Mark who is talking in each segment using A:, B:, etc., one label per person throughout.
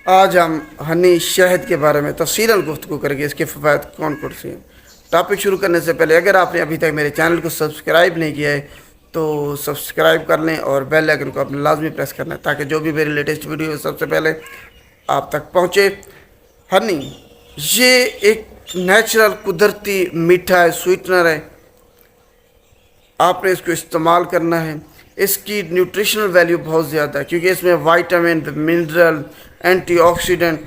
A: آج ہم ہنی شہد کے بارے میں تفصیلاً گفتگو کریں گے، اس کے فوائد کون کون سے ہیں۔ ٹاپک شروع کرنے سے پہلے اگر آپ نے ابھی تک میرے چینل کو سبسکرائب نہیں کیا ہے تو سبسکرائب کر لیں اور بیل آئکن کو اپنا لازمی پریس کرنا ہے تاکہ جو بھی میری لیٹسٹ ویڈیو سب سے پہلے آپ تک پہنچے۔ ہنی یہ ایک نیچرل قدرتی میٹھا ہے، سویٹنر ہے، آپ نے اس کو استعمال کرنا ہے۔ اس کی نیوٹریشنل ویلیو بہت زیادہ ہے کیونکہ اس میں وائٹامن، منرل، اینٹی آکسیڈنٹ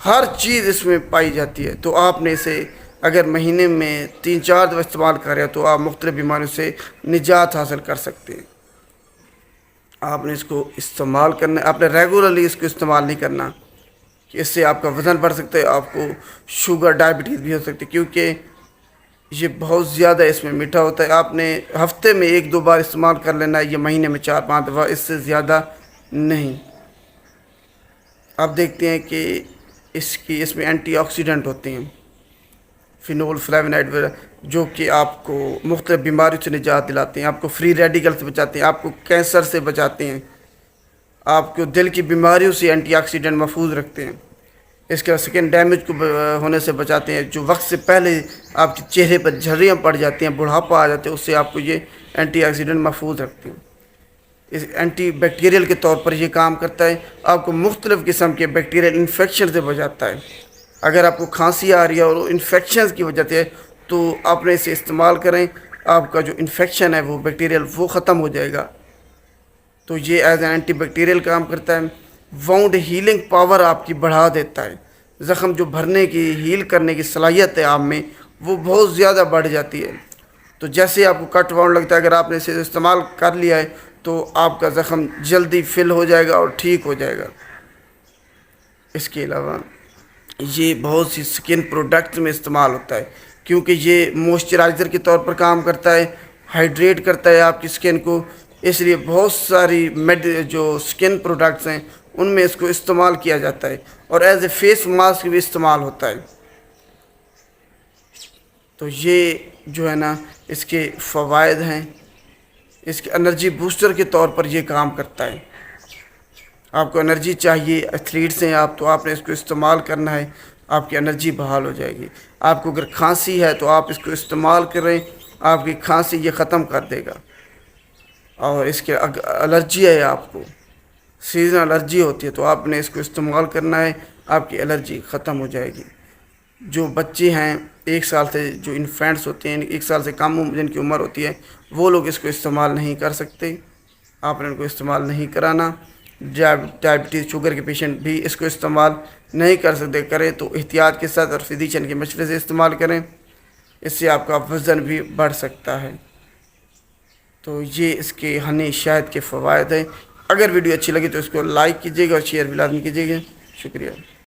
A: ہر چیز اس میں پائی جاتی ہے۔ تو آپ نے اسے اگر مہینے میں 3-4 دفعہ استعمال کریں تو آپ مختلف بیماریوں سے نجات حاصل کر سکتے ہیں۔ آپ نے اس کو استعمال کرنا ہے، آپ نے ریگولرلی اس کو استعمال نہیں کرنا کہ اس سے آپ کا وزن بڑھ سکتا ہے، آپ کو شوگر ڈائبٹیز بھی ہو سکتی ہے کیونکہ یہ بہت زیادہ اس میں میٹھا ہوتا ہے۔ آپ نے ہفتے میں 1-2 بار استعمال کر لینا ہے، یہ مہینے میں 4-5 دفعہ، اس سے زیادہ نہیں۔ آپ دیکھتے ہیں کہ اس میں اینٹی آکسیڈنٹ ہوتے ہیں، فینول، فلیونائڈ وغیرہ، جو کہ آپ کو مختلف بیماریوں سے نجات دلاتے ہیں، آپ کو فری ریڈیکل سے بچاتے ہیں، آپ کو کینسر سے بچاتے ہیں، آپ کو دل کی بیماریوں سے اینٹی آکسیڈنٹ محفوظ رکھتے ہیں، اس کے سکن ڈیمیج کو ہونے سے بچاتے ہیں، جو وقت سے پہلے آپ کے چہرے پر جھریاں پڑ جاتی ہیں، بڑھاپا آ جاتے ہیں، اس سے آپ کو یہ اینٹی آکسیڈنٹ محفوظ رکھتے ہیں۔ اس اینٹی بیکٹیریل کے طور پر یہ کام کرتا ہے، آپ کو مختلف قسم کے بیکٹیریل انفیکشن سے بچاتا ہے۔ اگر آپ کو کھانسی آ رہی ہے اور انفیکشنز کی وجہ سے تو آپ نے اسے استعمال کریں، آپ کا جو انفیکشن ہے وہ بیکٹیریل وہ ختم ہو جائے گا۔ تو یہ ایز این اینٹی بیکٹیریل کام کرتا ہے۔ وانڈ ہیلنگ پاور آپ کی بڑھا دیتا ہے، زخم جو بھرنے کی، ہیل کرنے کی صلاحیت ہے آپ میں وہ بہت زیادہ بڑھ جاتی ہے۔ تو جیسے آپ کو کٹ وانڈ لگتا ہے، اگر آپ نے اسے استعمال کر لیا ہے تو آپ کا زخم جلدی فل ہو جائے گا اور ٹھیک ہو جائے گا۔ اس کے علاوہ یہ بہت سی سکن پروڈکٹ میں استعمال ہوتا ہے کیونکہ یہ موئسچرائزر کے طور پر کام کرتا ہے، ہائیڈریٹ کرتا ہے آپ کی سکن کو، اس لیے بہت ساری جو سکن پروڈکٹس ہیں ان میں اس کو استعمال کیا جاتا ہے اور ایز اے فیس ماسک بھی استعمال ہوتا ہے۔ تو یہ جو ہے نا اس کے فوائد ہیں۔ اس کے انرجی بوسٹر کے طور پر یہ کام کرتا ہے۔ آپ کو انرجی چاہیے، ایتھلیٹس ہیں آپ، تو آپ نے اس کو استعمال کرنا ہے، آپ کی انرجی بحال ہو جائے گی۔ آپ کو اگر کھانسی ہے تو آپ اس کو استعمال کریں، آپ کی کھانسی یہ ختم کر دے گا۔ اور اس کے الرجی ہے، آپ کو سیزن الرجی ہوتی ہے تو آپ نے اس کو استعمال کرنا ہے، آپ کی الرجی ختم ہو جائے گی۔ جو بچے ہیں 1 سال سے، جو انفینٹس ہوتے ہیں 1 سال سے کم جن کی عمر ہوتی ہے، وہ لوگ اس کو استعمال نہیں کر سکتے، آپ نے ان کو استعمال نہیں کرانا۔ ڈائبٹیز، شوگر کے پیشنٹ بھی اس کو استعمال نہیں کر سکتے، کریں تو احتیاط کے ساتھ اور فزیشین کے مشورے سے استعمال کریں، اس سے آپ کا وزن بھی بڑھ سکتا ہے۔ تو یہ اس کے ہنی شہد کے فوائد ہیں۔ اگر ویڈیو اچھی لگی تو اس کو لائک کیجیے گا اور شیئر بھی لازمی کیجیے گا۔ شکریہ۔